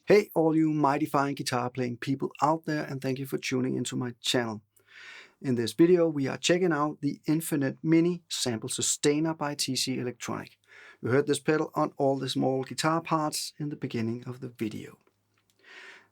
Hey all you mighty fine guitar playing people out there, and thank you for tuning into my channel. In this video we are checking out the Infinite Mini Sample Sustainer by TC Electronic. You heard this pedal on all the small guitar parts in the beginning of the video.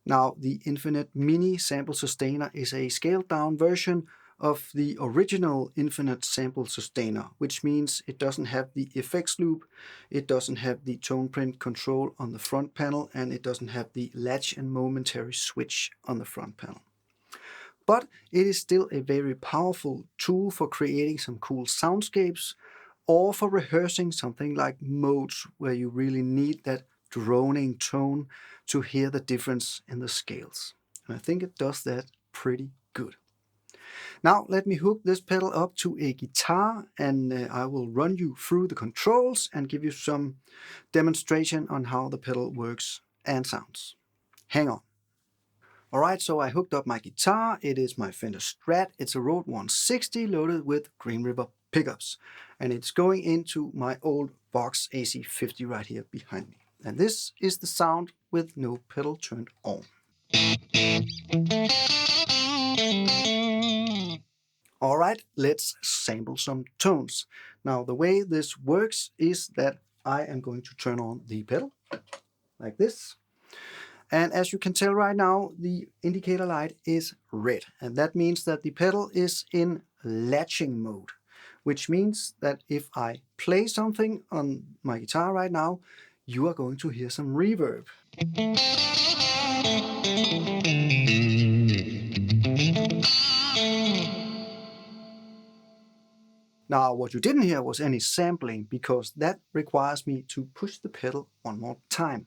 Now the Infinite Mini Sample Sustainer is a scaled down version of the original Infinite Sample Sustainer, which means it doesn't have the effects loop, it doesn't have the tone print control on the front panel, and it doesn't have the latch and momentary switch on the front panel. But it is still a very powerful tool for creating some cool soundscapes or for rehearsing something like modes where you really need that droning tone to hear the difference in the scales. And I think it does that pretty good. Now let me hook this pedal up to a guitar, and I will run you through the controls and give you some demonstration on how the pedal works and sounds. Hang on. Alright, so I hooked up my guitar. It is my Fender Strat. It's a Rode 160 loaded with Green River pickups. And it's going into my old Vox AC50 right here behind me. And this is the sound with no pedal turned on. Alright, let's sample some tones. Now the way this works is that I am going to turn on the pedal like this. And as you can tell right now, the indicator light is red. And that means that the pedal is in latching mode, which means that if I play something on my guitar right now, you are going to hear some reverb. Now, what you didn't hear was any sampling, because that requires me to push the pedal one more time.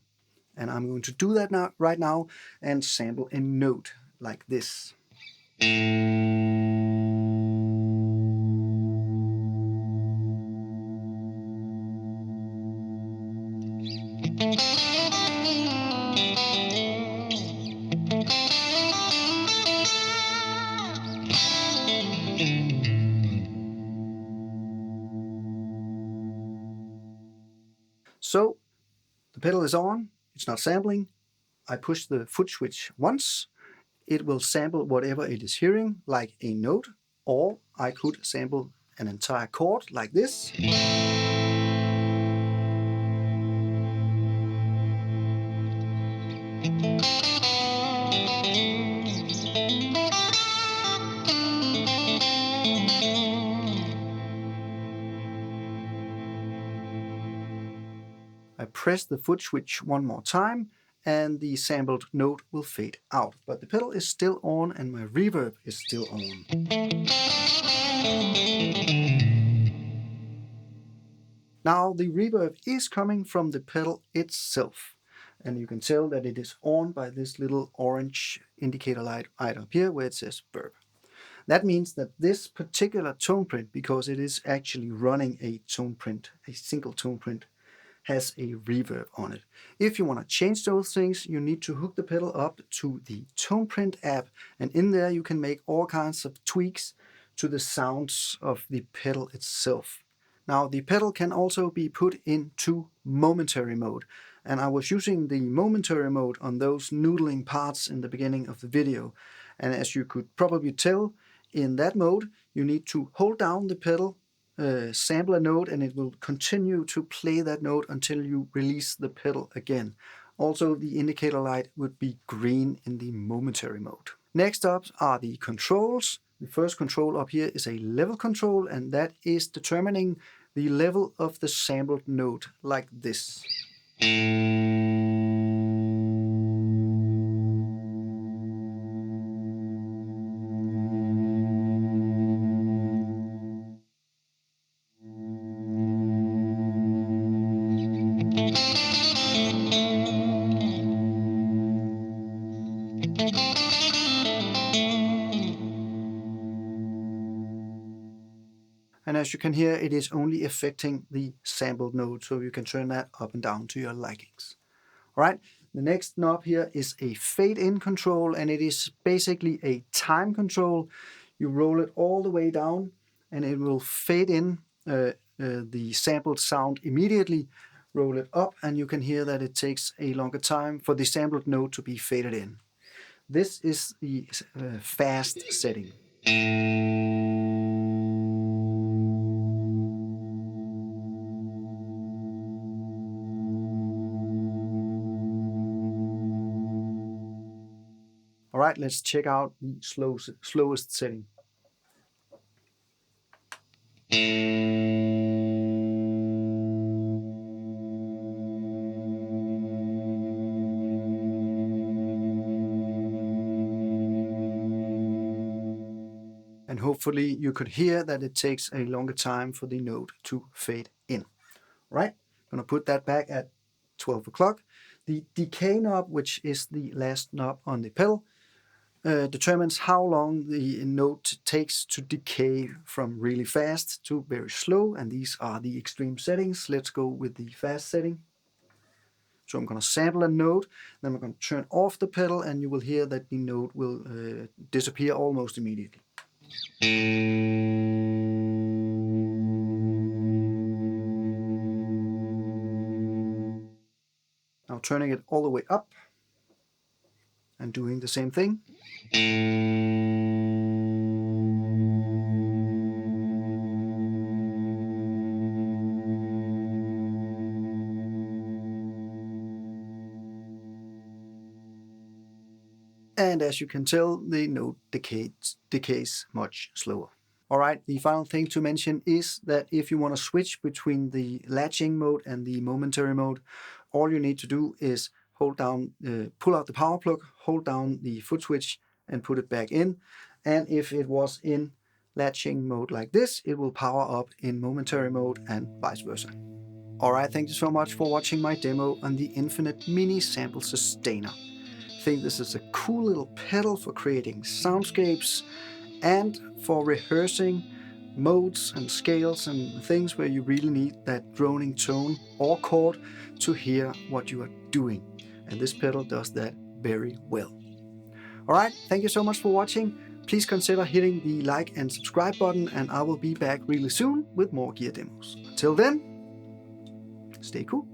And I'm going to do that now, right now, and sample a note like this. So the pedal is on, it's not sampling. I push the foot switch once, it will sample whatever it is hearing, like a note, or I could sample an entire chord like this. I press the foot switch one more time and the sampled note will fade out. But the pedal is still on and my reverb is still on. Now the reverb is coming from the pedal itself. And you can tell that it is on by this little orange indicator light right up here where it says verb. That means that this particular tone print, because it is actually running a tone print, a single tone print, has a reverb on it. If you want to change those things, you need to hook the pedal up to the TonePrint app, and in there you can make all kinds of tweaks to the sounds of the pedal itself. Now the pedal can also be put into momentary mode, and I was using the momentary mode on those noodling parts in the beginning of the video, and as you could probably tell, in that mode you need to hold down the pedal, sample a note, and it will continue to play that note until you release the pedal again. Also, the indicator light would be green in the momentary mode. Next up are the controls. The first control up here is a level control, and that is determining the level of the sampled note, like this. And as you can hear, it is only affecting the sampled note, so you can turn that up and down to your likings. Alright, the next knob here is a fade-in control, and it is basically a time control. You roll it all the way down, and it will fade in the sampled sound immediately. Roll it up, and you can hear that it takes a longer time for the sampled note to be faded in. This is the fast setting. Alright, let's check out the slowest setting. And hopefully you could hear that it takes a longer time for the note to fade in. Right, I'm going to put that back at 12 o'clock. The decay knob, which is the last knob on the pedal, determines how long the note takes to decay from really fast to very slow, and these are the extreme settings. Let's go with the fast setting. So I'm going to sample a note, then I'm going to turn off the pedal, and you will hear that the note will disappear almost immediately. Now turning it all the way up and doing the same thing. And as you can tell, the note decays much slower. Alright, the final thing to mention is that if you want to switch between the latching mode and the momentary mode, all you need to do is hold down, pull out the power plug, hold down the foot switch and put it back in. And if it was in latching mode like this, it will power up in momentary mode and vice versa. Alright, thank you so much for watching my demo on the Infinite Mini Sample Sustainer. I think this is a cool little pedal for creating soundscapes and for rehearsing modes and scales and things where you really need that droning tone or chord to hear what you are doing. And this pedal does that very well. Alright, thank you so much for watching. Please consider hitting the like and subscribe button, and I will be back really soon with more gear demos. Until then, stay cool.